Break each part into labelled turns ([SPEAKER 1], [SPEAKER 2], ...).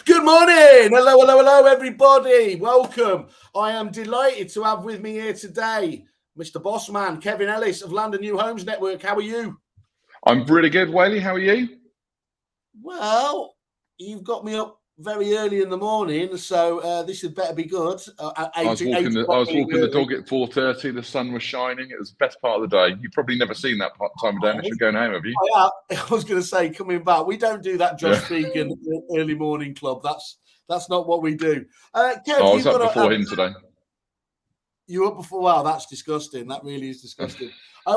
[SPEAKER 1] Good morning. Hello, hello, hello, everybody. Welcome. I am delighted to have with me here today Mr. Bossman, Kevin Ellis of Land and New Homes Network. How are you?
[SPEAKER 2] I'm really good, Whaley. How are you?
[SPEAKER 1] Well, you've got me up very early in the morning, so this had better be good.
[SPEAKER 2] I was walking the dog at 4:30. The sun was shining. It was the best part of the day. You've probably never seen that time of day unless you're going home, have you?
[SPEAKER 1] I was going to say, coming back, we don't do that Josh Fegan early morning club. That's not what we do. Kev,
[SPEAKER 2] I was up before him today.
[SPEAKER 1] You up before? Wow, that's disgusting. That really is disgusting.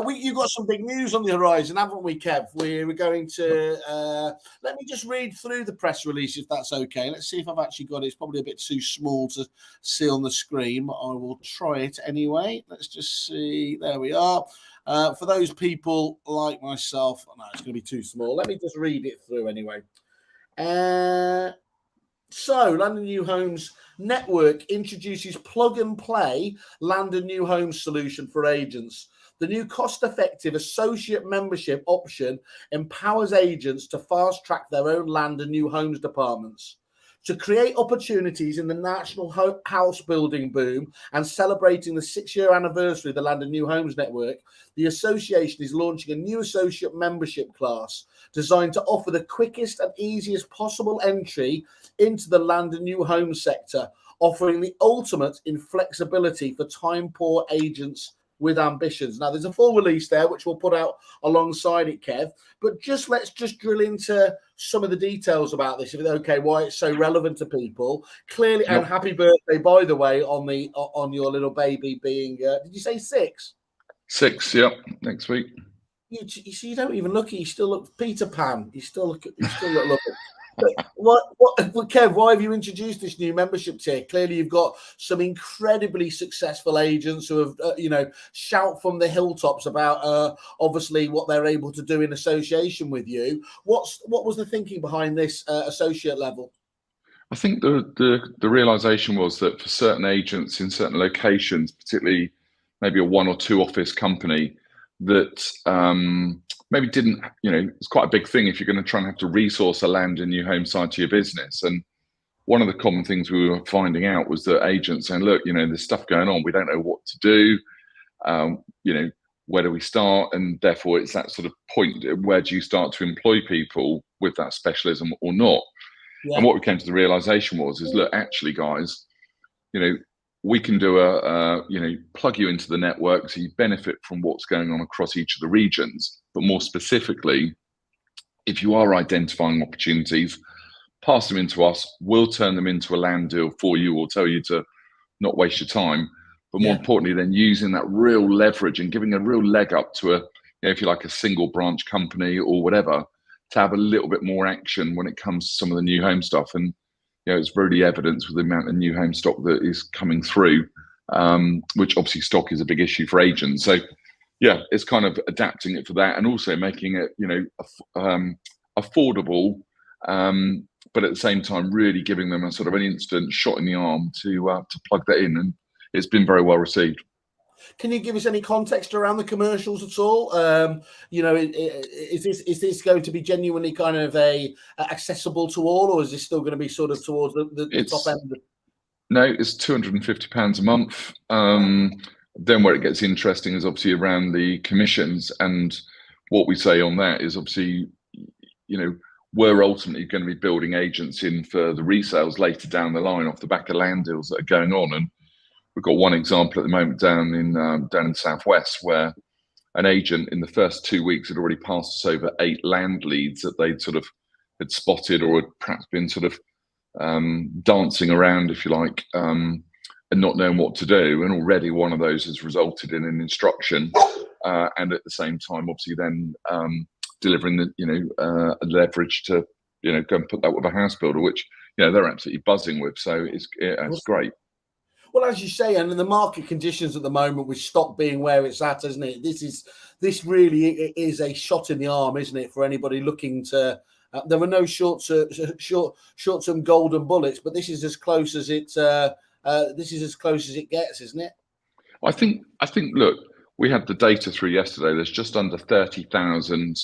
[SPEAKER 1] You've got some big news on the horizon, haven't we, Kev? We're going to let me just read through the press release, if that's okay. Let's see if I've actually got it. It's probably a bit too small to see on the screen, but I will try it anyway. Let's just see. There we are. For those people like myself, no, it's going to be too small. Let me just read it through anyway. So, Land and New Homes Network introduces plug-and-play Land and New Homes solution for agents. The new cost-effective associate membership option empowers agents to fast-track their own land and new homes departments. To create opportunities in the national house building boom and celebrating the 6-year anniversary of the Land and New Homes Network, the association is launching a new associate membership class designed to offer the quickest and easiest possible entry into the land and new home sector, offering the ultimate in flexibility for time-poor agents with ambitions. Now, there's a full release there, which we'll put out alongside it, Kev. But let's drill into some of the details about this, if it's okay, why it's so relevant to people. Clearly, and happy birthday, by the way, on your little baby being, did you say 6?
[SPEAKER 2] 6, yep, next week.
[SPEAKER 1] You see, you don't even look at. You still look Peter Pan. You still look. Kev, why have you introduced this new membership tier? Clearly, you've got some incredibly successful agents who have, shout from the hilltops about obviously what they're able to do in association with you. What was the thinking behind this associate level?
[SPEAKER 2] I think the realization was that for certain agents in certain locations, particularly maybe a 1 or 2 office company, that maybe didn't, it's quite a big thing if you're going to try and have to resource a land and new home side to your business. And one of the common things we were finding out was that agents saying, look, there's stuff going on, we don't know what to do, where do we start? And therefore it's that sort of point, where do you start to employ people with that specialism or not? Yeah. And what we came to the realization is look, actually guys, we can do plug you into the network so you benefit from what's going on across each of the regions. But more specifically, if you are identifying opportunities, pass them into us. We'll turn them into a land deal for you. We'll tell you to not waste your time. But more importantly, then using that real leverage and giving a real leg up to if you like, a single branch company or whatever, to have a little bit more action when it comes to some of the new home stuff. And it's really evidence with the amount of new home stock that is coming through, which obviously stock is a big issue for agents. So, it's kind of adapting it for that and also making it, affordable, but at the same time, really giving them a sort of an instant shot in the arm to plug that in. And it's been very well received.
[SPEAKER 1] Can you give us any context around the commercials at all? Is this going to be genuinely kind of accessible to all, or is this still going to be sort of towards the top end?
[SPEAKER 2] No, it's £250 a month. Then where it gets interesting is obviously around the commissions, and what we say on that is obviously, we're ultimately going to be building agents in for the resales later down the line off the back of land deals that are going on. And we've got one example at the moment down in Southwest, where an agent in the first 2 weeks had already passed us over 8 land leads that they'd sort of had spotted or had perhaps been sort of dancing around, if you like, and not knowing what to do. And already one of those has resulted in an instruction, and at the same time, obviously, then delivering the leverage to go and put that with a house builder, which they're absolutely buzzing with. So it's great.
[SPEAKER 1] Well, as you say, and in the market conditions at the moment, with stock being where it's at, isn't it? This really is a shot in the arm, isn't it, for anybody looking to? There were no short-term golden bullets, but this is as close as it. This is as close as it gets, isn't it?
[SPEAKER 2] I think. Look, we had the data through yesterday. There's just under 30,000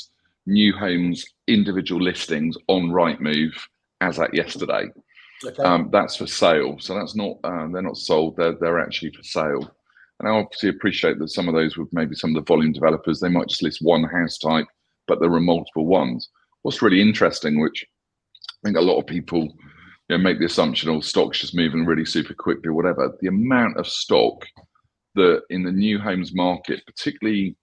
[SPEAKER 2] new homes individual listings on Rightmove as at yesterday.
[SPEAKER 1] Okay.
[SPEAKER 2] That's for sale, so that's not they're not sold. They're actually for sale. And I obviously appreciate that some of those with maybe some of the volume developers, they might just list one house type, but there are multiple ones. What's really interesting, which I think a lot of people make the assumption, oh, stock's just moving really super quickly or whatever. The amount of stock that in the new homes market, particularly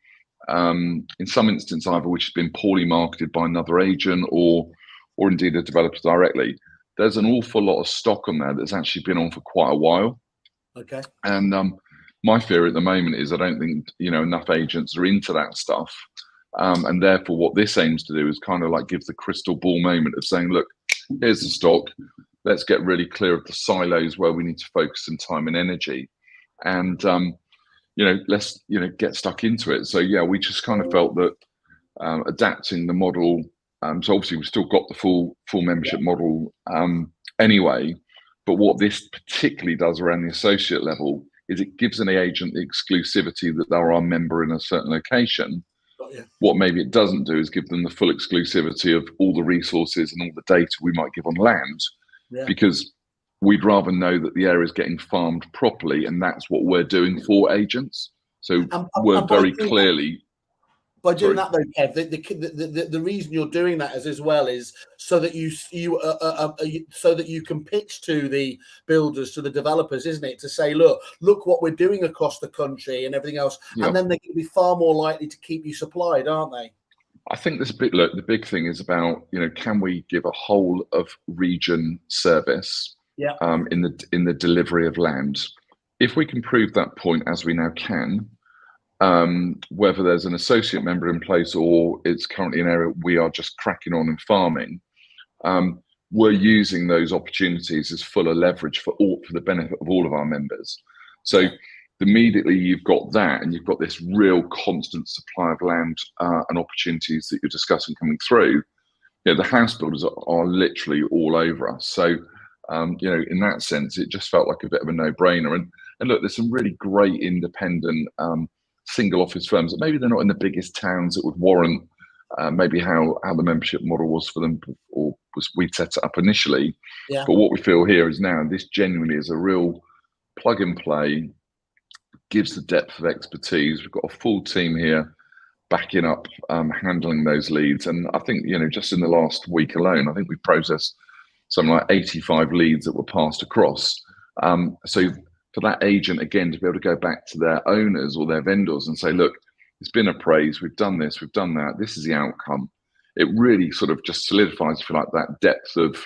[SPEAKER 2] in some instance, either which has been poorly marketed by another agent or indeed a developer directly, there's an awful lot of stock on there that's actually been on for quite a while.
[SPEAKER 1] Okay.
[SPEAKER 2] And my fear at the moment is I don't think enough agents are into that stuff, and therefore what this aims to do is kind of like give the crystal ball moment of saying, look, here's the stock. Let's get really clear of the silos where we need to focus some time and energy, and let's get stuck into it. So yeah, we just kind of felt that adapting the model. So obviously we've still got the full membership model anyway, but what this particularly does around the associate level is it gives an agent the exclusivity that they're our member in a certain location.
[SPEAKER 1] Yeah.
[SPEAKER 2] What maybe it doesn't do is give them the full exclusivity of all the resources and all the data we might give on land, because we'd rather know that the area is getting farmed properly, and that's what we're doing for agents. So we're very clearly...
[SPEAKER 1] By doing that, though, Kev, the reason you're doing that as well is so that you can pitch to the builders, to the developers, isn't it? To say, look what we're doing across the country and everything else, and then they're going to be far more likely to keep you supplied, aren't they?
[SPEAKER 2] I think the big thing is about can we give a whole of region service in the delivery of land? If we can prove that point, as we now can. Whether there's an associate member in place or it's currently an area we are just cracking on and farming, we're using those opportunities as fuller leverage for the benefit of all of our members. So immediately you've got that, and you've got this real constant supply of land and opportunities that you're discussing coming through. The house builders are literally all over us. So in that sense, it just felt like a bit of a no-brainer. And look, there's some really great independent single office firms that maybe they're not in the biggest towns that would warrant maybe how the membership model was for them, or we'd set it up initially. But what we feel here is now this genuinely is a real plug and play, gives the depth of expertise. We've got a full team here backing up, handling those leads. And I think, just in the last week alone, I think we've processed something like 85 leads that were passed across. So for that agent, again, to be able to go back to their owners or their vendors and say, look, it's been appraised, we've done this, we've done that, this is the outcome. It really sort of just solidifies, if you like, that depth of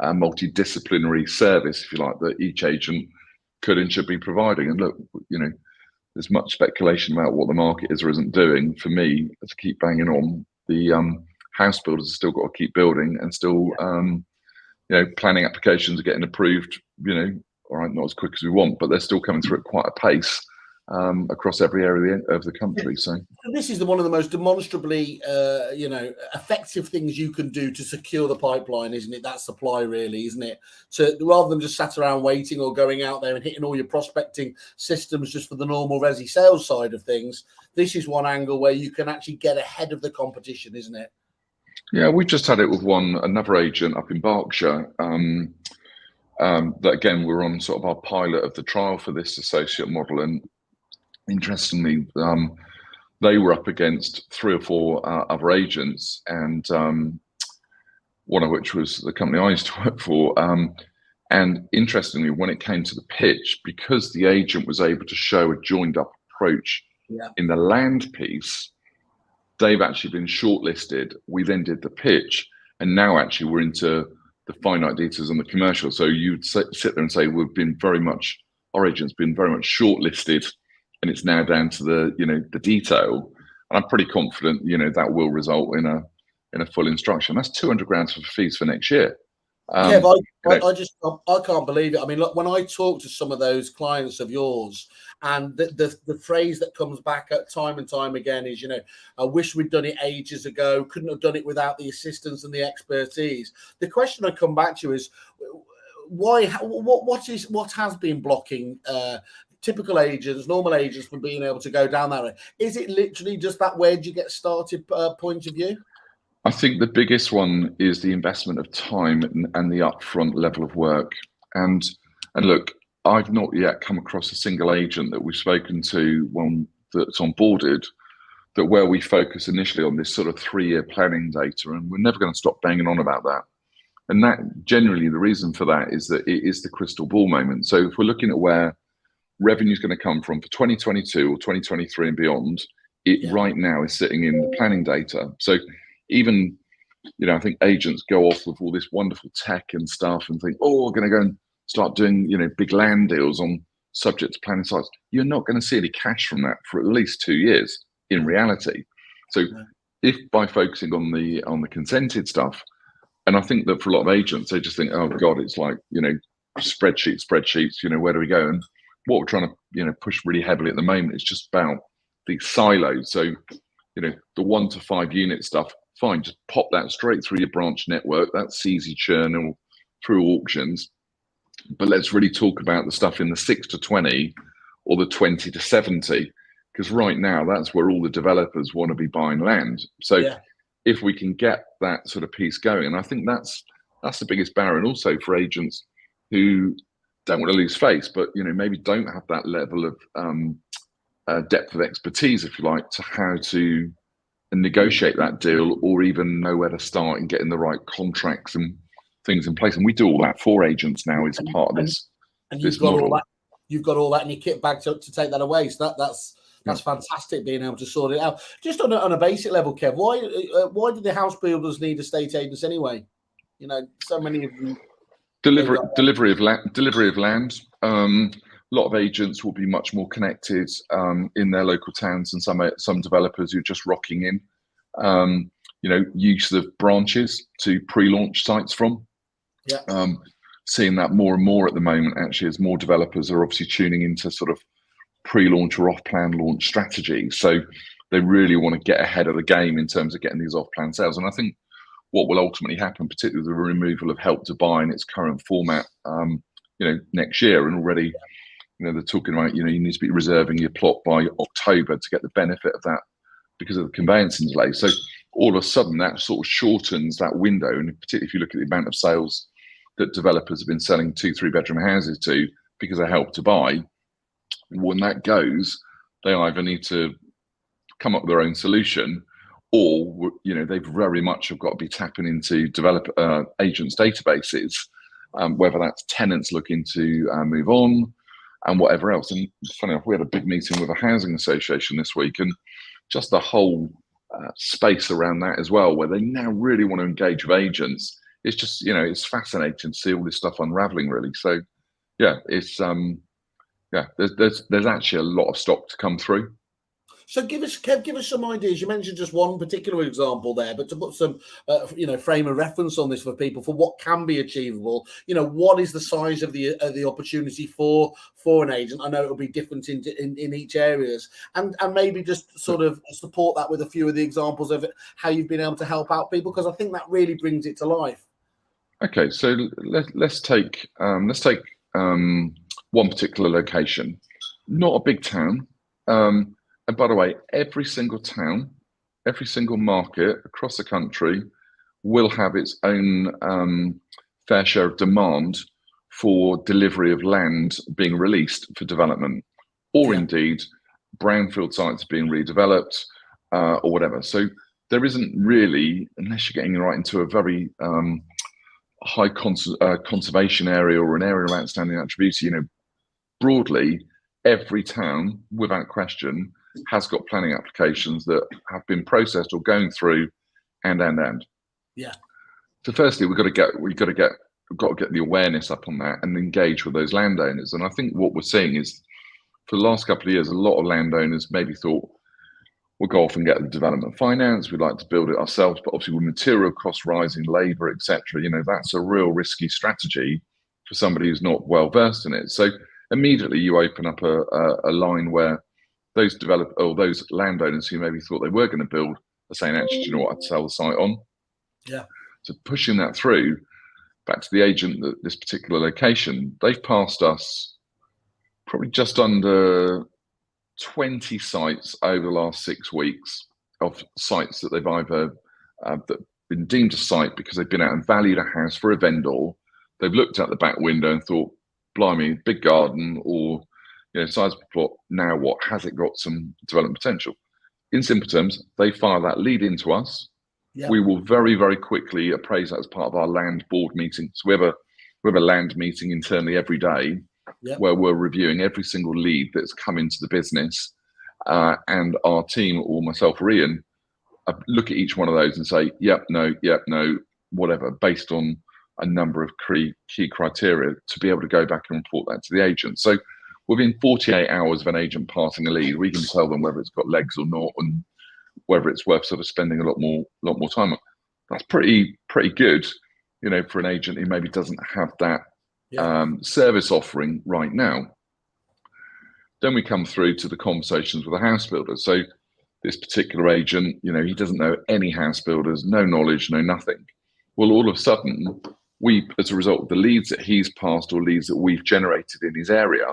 [SPEAKER 2] multidisciplinary service, if you like, that each agent could and should be providing. And look, there's much speculation about what the market is or isn't doing. For me, to keep banging on, the house builders have still got to keep building and still, planning applications are getting approved, all right, not as quick as we want, but they're still coming through at quite a pace across every area of the country. So
[SPEAKER 1] this is one of the most demonstrably, effective things you can do to secure the pipeline, isn't it? That supply, really, isn't it? So rather than just sat around waiting or going out there and hitting all your prospecting systems just for the normal resi sales side of things, this is one angle where you can actually get ahead of the competition, isn't it?
[SPEAKER 2] Yeah, we just had it with another agent up in Berkshire. That again, we're on sort of our pilot of the trial for this associate model, and interestingly, they were up against 3 or 4 other agents, and one of which was the company I used to work for. And interestingly, when it came to the pitch, because the agent was able to show a joined up approach in the land piece, they've actually been shortlisted. We then did the pitch, and now actually we're into the finite details on the commercial. So you'd sit there and say, our agent's been very much shortlisted, and it's now down to the detail. And I'm pretty confident, that will result in a full instruction. That's 200 grand for fees for next year.
[SPEAKER 1] I can't believe it. I mean, look, when I talk to some of those clients of yours, and the phrase that comes back at time and time again is, I wish we'd done it ages ago, couldn't have done it without the assistance and the expertise. The question I come back to is, why? What has been blocking typical agents, normal agents, from being able to go down that way? Is it literally just that where do you get started point of view?
[SPEAKER 2] I think the biggest one is the investment of time and the upfront level of work. And look, I've not yet come across a single agent that we've spoken to, one that's onboarded, that where we focus initially on this sort of 3-year planning data, and we're never going to stop banging on about that. And that generally the reason for that is that it is the crystal ball moment. So if we're looking at where revenue is going to come from for 2022 or 2023 and beyond, it right now is sitting in the planning data. So even, I think agents go off with all this wonderful tech and stuff and think, oh, we're going to go and start doing, big land deals on subject to planning sites. You're not going to see any cash from that for at least 2 years in reality. So if by focusing on the consented stuff, and I think that for a lot of agents, they just think, oh God, it's like, spreadsheets, where do we go? And what we're trying to, push really heavily at the moment is just about these silos. So, the 1 to 5 unit stuff, fine, just pop that straight through your branch network. That's easy churn or through auctions. But let's really talk about the stuff in the 6 to 20 or the 20 to 70, because right now that's where all the developers want to be buying land. So if we can get that sort of piece going, and I think that's the biggest barrier, and also for agents who don't want to lose face, but maybe don't have that level of depth of expertise, if you like, to how to negotiate that deal, or even know where to start and getting the right contracts and things in place. And we do all that for agents now as part of this.
[SPEAKER 1] And you've got model. All that. You've got all that in your kit bag to take that away. So that's fantastic, being able to sort it out. Just on a basic level, Kev, why do the house builders need estate agents anyway? So many of them.
[SPEAKER 2] Delivery of land. A lot of agents will be much more connected in their local towns than some developers who are just rocking in. Use of branches to pre-launch sites from. Seeing that more and more at the moment, actually, as more developers are obviously tuning into sort of pre-launch or off-plan launch strategies. So they really want to get ahead of the game in terms of getting these off-plan sales. And I think what will ultimately happen, particularly with the removal of Help to Buy in its current format, next year, and already, they're talking about, you need to be reserving your plot by October to get the benefit of that because of the conveyancing delay. So all of a sudden that sort of shortens that window. And particularly if you look at the amount of sales that developers have been selling 2-3 bedroom houses to because of Help to Buy, when that goes, they either need to come up with their own solution, or they very much have got to be tapping into agents' databases, whether that's tenants looking to move on and whatever else. And funny enough, we had a big meeting with a housing association this week, and just the whole space around that as well, where they now really want to engage with agents. It's just, it's fascinating to see all this stuff unraveling, really. So it's there's actually a lot of stock to come through.
[SPEAKER 1] So Kev, give us some ideas. You mentioned just one particular example there, but to put some, frame of reference on this for people, for what can be achievable. What is the size of the opportunity for an agent? I know it'll be different in each areas, and maybe just sort of support that with a few of the examples of how you've been able to help out people, because I think that really brings it to life.
[SPEAKER 2] Okay, so let's take one particular location, not a big town. And by the way, every single town, every single market across the country will have its own fair share of demand for delivery of land being released for development, or indeed brownfield sites being redeveloped or whatever. So there isn't really, unless you're getting right into a very high conservation area or an area of outstanding attributes, broadly, every town, without question, has got planning applications that have been processed or going through, and.
[SPEAKER 1] Yeah.
[SPEAKER 2] So firstly, we've got to get the awareness up on that and engage with those landowners. And I think what we're seeing is, for the last couple of years, a lot of landowners maybe thought, we'll go off and get the development finance, we'd like to build it ourselves, but obviously with material costs rising, labour, etc., that's a real risky strategy for somebody who's not well versed in it. So immediately you open up a line where those landowners who maybe thought they were going to build are saying, actually, do you know what, I'd sell the site on.
[SPEAKER 1] Yeah.
[SPEAKER 2] So pushing that through back to the agent at this particular location, they've passed us probably just under 20 sites over the last 6 weeks, of sites that they've either that been deemed a site because they've been out and valued a house for a vendor. They've looked out the back window and thought, blimey, big garden or sizable plot. Now what? Has it got some development potential? In simple terms, they fire that lead into us.
[SPEAKER 1] Yep.
[SPEAKER 2] We will very, very quickly appraise that as part of our land board meeting. So we have a land meeting internally every day,
[SPEAKER 1] yep,
[SPEAKER 2] where we're reviewing every single lead that's come into the business, and our team, or myself or Ian, look at each one of those and say, yep, no, whatever, based on a number of key criteria to be able to go back and report that to the agent. So within 48 hours of an agent passing a lead, we can tell them whether it's got legs or not, and whether it's worth sort of spending a lot more time on. That's pretty good, for an agent who maybe doesn't have that service offering right now. Then we come through to the conversations with the house builders. So this particular agent, he doesn't know any house builders, no knowledge, no nothing. Well, all of a sudden, we, as a result of the leads that he's passed or leads that we've generated in his area,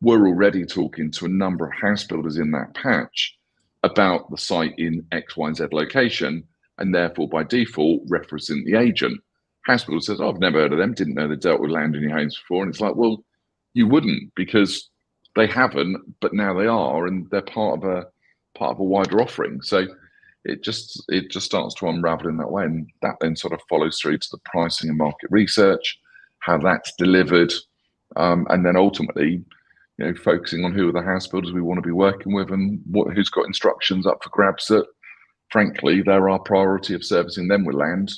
[SPEAKER 2] we're already talking to a number of house builders in that patch about the site in X, Y, and Z location, and therefore by default referencing the agent. House builder says, "Oh, I've never heard of them, didn't know they dealt with land in your homes before." And it's like, well, you wouldn't, because they haven't, but now they are, and they're part of a wider offering. So it just starts to unravel in that way, and that then sort of follows through to the pricing and market research, how that's delivered, and then ultimately, focusing on who are the house builders we want to be working with, and who's got instructions up for grabs that, frankly, they're our priority of servicing them with land,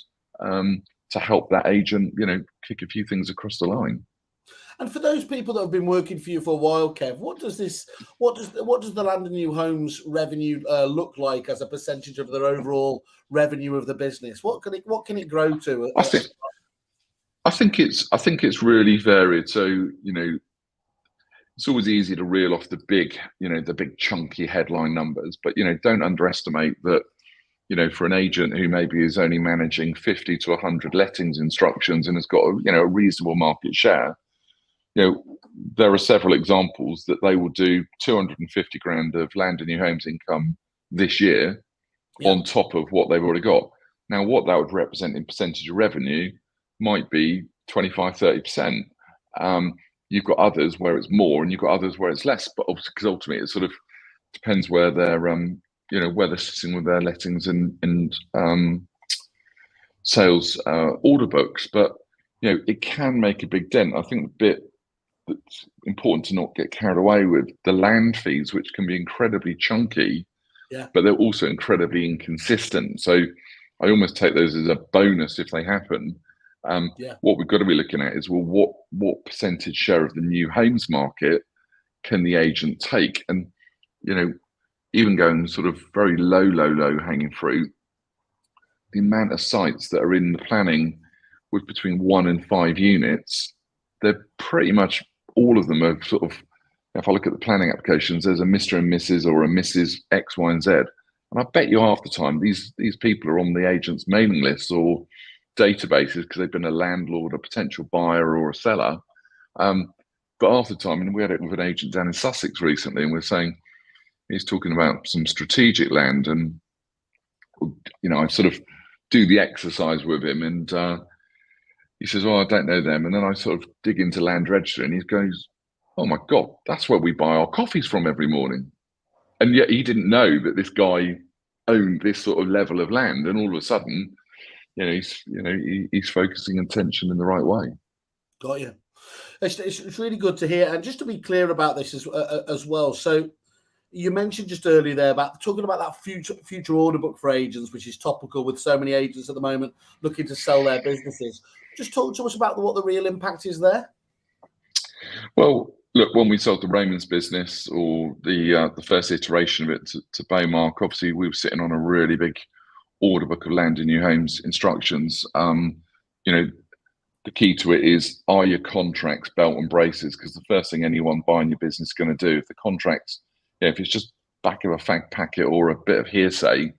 [SPEAKER 2] to help that agent, kick a few things across the line.
[SPEAKER 1] And for those people that have been working for you for a while, Kev, what does the Land and New Homes revenue look like as a percentage of their overall revenue of the business? What can it grow to?
[SPEAKER 2] I think it's really varied. So it's always easy to reel off the big chunky headline numbers, but don't underestimate that. For an agent who maybe is only managing 50 to 100 lettings instructions and has got a reasonable market share, there are several examples that they will do 250 grand of Land and New Homes income this year on top of what they've already got. Now, what that would represent in percentage of revenue might be 25, 30%. You've got others where it's more, and you've got others where it's less, but obviously, because ultimately it sort of depends where they're where they're sitting with their lettings and sales order books. But it can make a big dent. I think the bit that's important to not get carried away with, the land fees, which can be incredibly chunky, but they're also incredibly inconsistent. So I almost take those as a bonus if they happen. What we've got to be looking at is, well, what percentage share of the new homes market can the agent take? And even going sort of very low hanging fruit, the amount of sites that are in the planning with between 1 and 5 units, they're pretty much all of them are sort of, if I look at the planning applications, there's a Mr. and Mrs. or a Mrs. X, Y, and Z. And I bet you half the time these people are on the agent's mailing lists or databases because they've been a landlord, a potential buyer, or a seller. But half the time, and we had it with an agent down in Sussex recently, and we're saying, he's talking about some strategic land, and I sort of do the exercise with him, and he says, "Oh, I don't know them." And then I sort of dig into Land Register, and he goes, "Oh my God, that's where we buy our coffees from every morning." And yet he didn't know that this guy owned this sort of level of land, and all of a sudden, he's focusing attention in the right way.
[SPEAKER 1] Got you. It's really good to hear, and just to be clear about this as well. So you mentioned just earlier there about talking about that future order book for agents, which is topical with so many agents at the moment looking to sell their businesses. Just talk to us about what the real impact is there.
[SPEAKER 2] Well, look, when we sold the Raymond's business, or the first iteration of it to Baymark, obviously we were sitting on a really big order book of Land and New Homes instructions. The key to it is, are your contracts belt and braces? Because the first thing anyone buying your business is going to do, if the contracts, if it's just back of a fag packet or a bit of hearsay,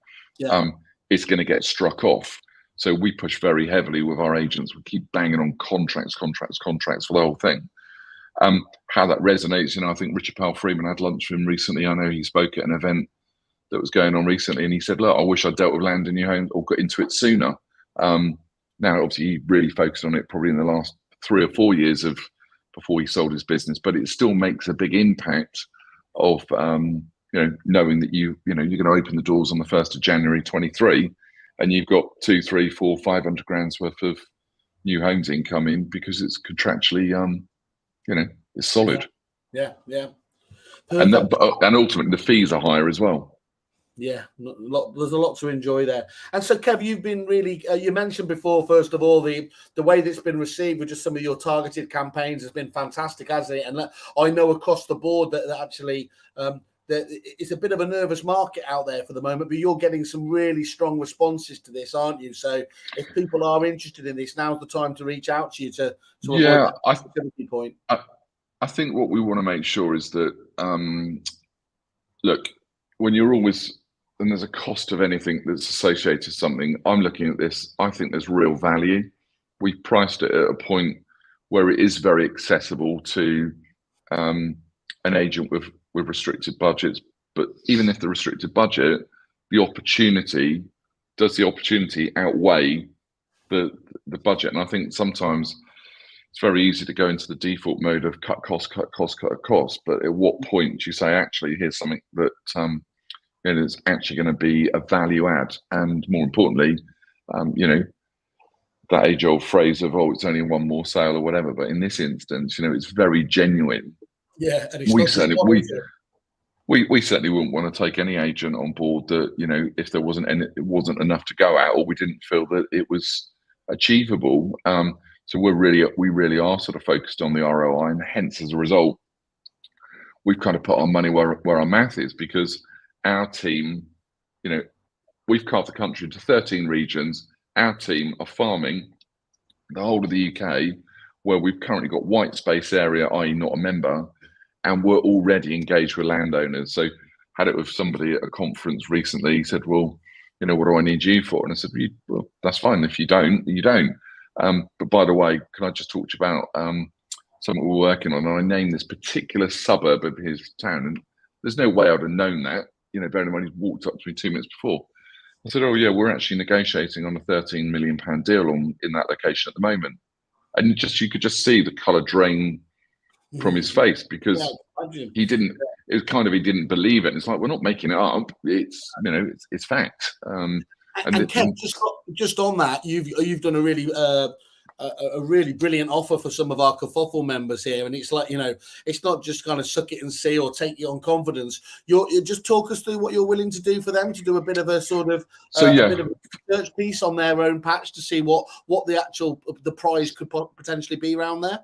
[SPEAKER 2] it's going to get struck off. So we push very heavily with our agents. We keep banging on contracts for the whole thing. How that resonates, I think Richard Powell Freeman had lunch with him recently. I know he spoke at an event that was going on recently, and he said, "Look, I wish I dealt with land and new homes or got into it sooner." Now, obviously, he really focused on it probably in the last 3 or 4 years of before he sold his business, but it still makes a big impact of knowing that you're going to open the doors on the 1st of January 23, and you've got 2, 3, 4, 500 grand's worth of new homes income in because it's contractually, it's solid.
[SPEAKER 1] Yeah.
[SPEAKER 2] And ultimately the fees are higher as well.
[SPEAKER 1] Yeah, there's a lot to enjoy there. And so, Kev, you've been really, you mentioned before, first of all, the way that's been received with just some of your targeted campaigns has been fantastic, hasn't it? And I know across the board that actually it's a bit of a nervous market out there for the moment, but you're getting some really strong responses to this, aren't you? So if people are interested in this, now's the time to reach out to you to avoid that activity point.
[SPEAKER 2] I think what we want to make sure is that, look, when you're always, and there's a cost of anything that's associated to something, I'm looking at this, I think there's real value. We've priced it at a point where it is very accessible to an agent with restricted budgets. But even if the restricted budget, does the opportunity outweigh the budget? And I think sometimes it's very easy to go into the default mode of cut costs. But at what point do you say, actually, here's something that is actually going to be a value add? And more importantly, that age-old phrase of, it's only one more sale or whatever. But in this instance, it's very genuine.
[SPEAKER 1] Yeah, and
[SPEAKER 2] we certainly wouldn't want to take any agent on board that, if there wasn't it wasn't enough to go at, or we didn't feel that it was achievable. So we really are sort of focused on the ROI, and hence as a result, we've kind of put our money where our mouth is, because our team, we've carved the country into 13 regions. Our team are farming the whole of the UK, where we've currently got white space area, i.e. not a member, and we're already engaged with landowners. So had it with somebody at a conference recently. He said, "Well, what do I need you for?" And I said, "Well, that's fine. If you don't, you don't. But by the way, can I just talk to you about something we're working on?" And I named this particular suburb of his town, and there's no way I'd have known that, bearing in mind he's walked up to me 2 minutes before. I said, "Oh yeah, we're actually negotiating on a £13 million deal in that location at the moment." And you could just see the colour drain from his face, because he didn't. It was kind of, he didn't believe it. And it's like, we're not making it up. It's it's fact. And
[SPEAKER 1] Kev, just on that, you've done a really brilliant offer for some of our kerfuffle members here, and it's like, it's not just kind of suck it and see or take it on confidence. You just talk us through what you're willing to do for them, to do a bit of a sort of a bit of a research piece on their own patch to see what the prize could potentially be around there.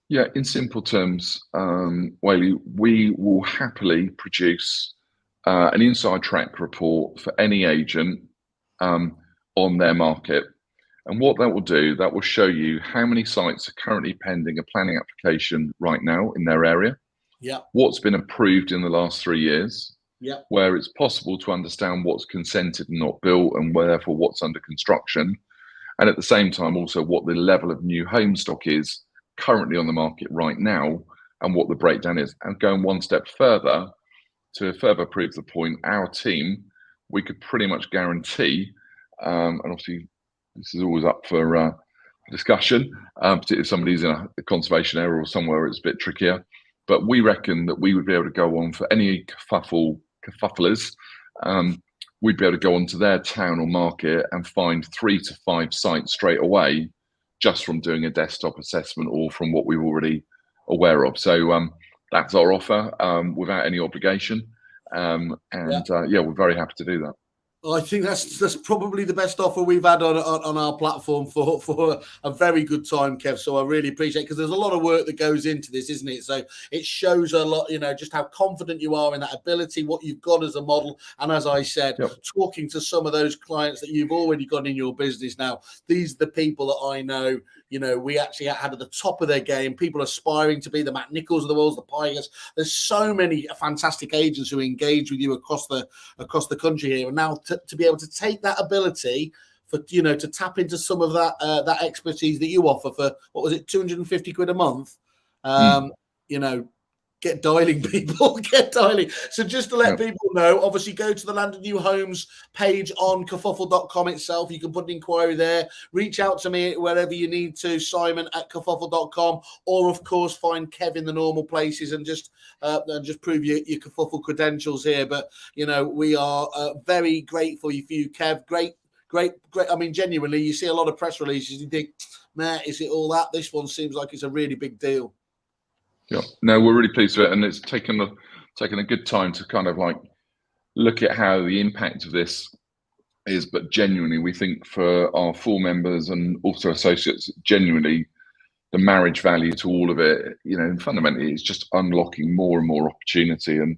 [SPEAKER 2] Yeah, in simple terms, Whaley, we will happily produce an inside track report for any agent on their market. And what that will do, that will show you how many sites are currently pending a planning application right now in their area.
[SPEAKER 1] Yeah.
[SPEAKER 2] What's been approved in the last 3 years.
[SPEAKER 1] Yeah.
[SPEAKER 2] Where it's possible to understand what's consented and not built, and therefore what's under construction. And at the same time, also what the level of new home stock is currently on the market right now, and what the breakdown is. And going one step further, to further prove the point, our team, we could pretty much guarantee, and obviously this is always up for discussion, particularly if somebody's in a conservation area or somewhere where it's a bit trickier, but we reckon that we would be able to go on for any kerfufflers, we'd be able to go onto their town or market and find 3 to 5 sites straight away, just from doing a desktop assessment or from what we were already aware of. So that's our offer, without any obligation. We're very happy to do that.
[SPEAKER 1] I think that's probably the best offer we've had on our platform for a very good time, Kev. So I really appreciate it, because there's a lot of work that goes into this, isn't it? So it shows a lot, just how confident you are in that ability, what you've got as a model. And as I said, talking to some of those clients that you've already got in your business now, these are the people that I know, we actually had at the top of their game, people aspiring to be the Matt Nichols of the world, the Pygers. There's so many fantastic agents who engage with you across the country here. And now to be able to take that ability for, to tap into some of that expertise that you offer for, what was it, 250 quid a month? Get dialing, people. Get dialing. So just to let people know, obviously go to the Land and New Homes page on kerfuffle.com itself. You can put an inquiry there. Reach out to me wherever you need to, simon@kerfuffle.com, or of course find Kev in the normal places and just prove your kerfuffle credentials here. But you know, we are very grateful for you, Kev. Great. I mean, genuinely, you see a lot of press releases. You think, man, is it all that? This one seems like it's a really big deal.
[SPEAKER 2] Yeah, no, we're really pleased with it, and it's taken a good time to kind of like look at how the impact of this is. But genuinely, we think for our full members and also associates, genuinely, the marriage value to all of it, you know, and fundamentally, it's just unlocking more and more opportunity. And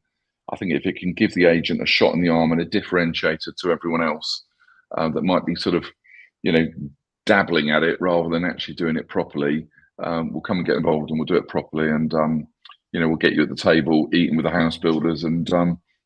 [SPEAKER 2] I think if it can give the agent a shot in the arm and a differentiator to everyone else that might be sort of, you know, dabbling at it rather than actually doing it properly. We'll come and get involved and we'll do it properly, and you know, we'll get you at the table eating with the house builders and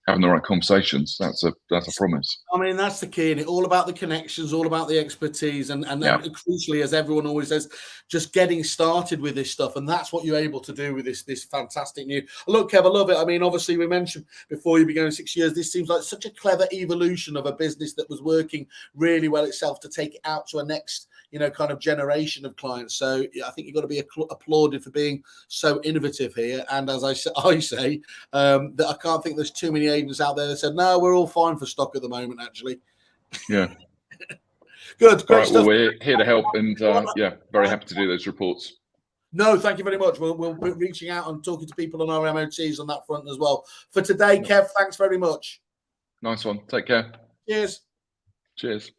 [SPEAKER 2] having the right conversations. That's a promise.
[SPEAKER 1] I mean, that's the key, and it's all about the connections, all about the expertise, and crucially, as everyone always says, just getting started with this stuff, and that's what you're able to do with this fantastic new. Look, Kev, I love it. I mean, obviously, we mentioned before you've been going 6 years. This seems like such a clever evolution of a business that was working really well itself to take it out to a next, you know, kind of generation of clients. So I think you've got to be applauded for being so innovative here. And as I say that I can't think there's too many agents out there that said, no, we're all fine for stock at the moment, actually.
[SPEAKER 2] Yeah.
[SPEAKER 1] Good. Great
[SPEAKER 2] all right,
[SPEAKER 1] stuff.
[SPEAKER 2] Well, we're here to help, and very happy to do those reports.
[SPEAKER 1] No, thank you very much. We'll be reaching out and talking to people on our MOTs on that front as well. For today, Kev, thanks very much.
[SPEAKER 2] Nice one. Take care.
[SPEAKER 1] Cheers.
[SPEAKER 2] Cheers.